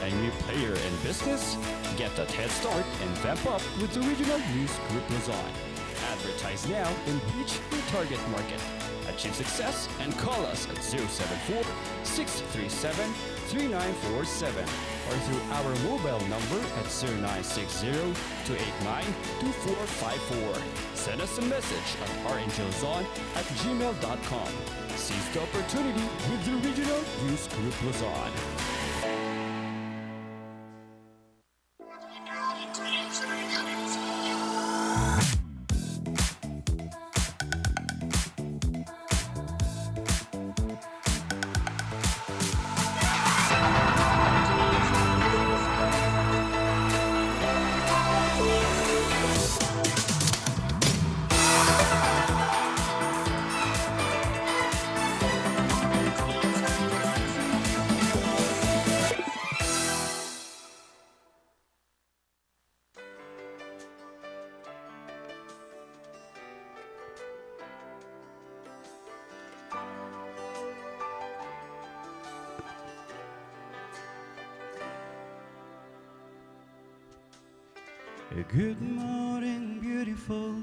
a new player in business? Get that head start and vamp up with the Regional News Group Luzon. Advertise now and reach your target market. Achieve success and call us at 074-637-3947 or through our mobile number at 0960-289-2454. Send us a message at rngluzon@gmail.com. Seize the opportunity with the Regional News Group Luzon. Good morning, beautiful.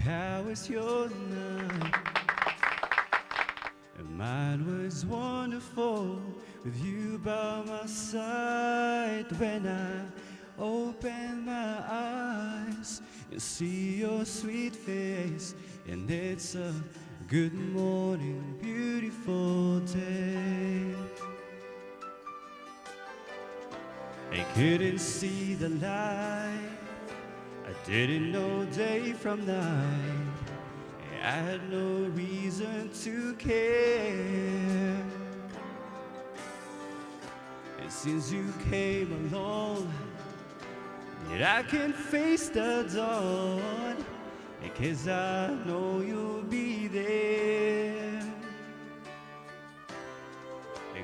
How was your night? Mine was wonderful with you by my side. When I open my eyes and see your sweet face, and it's a good morning, beautiful day. I couldn't see the light, I didn't know day from night, I had no reason to care. And since you came along, yet I can face the dawn, because I know you'll be there.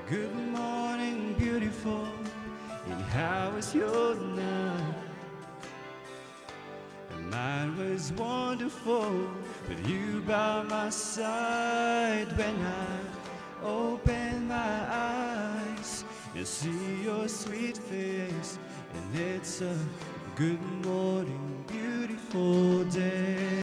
Good morning, beautiful. And how was your night? And mine was wonderful with you by my side. When I open my eyes and see your sweet face, and it's a good morning, beautiful day.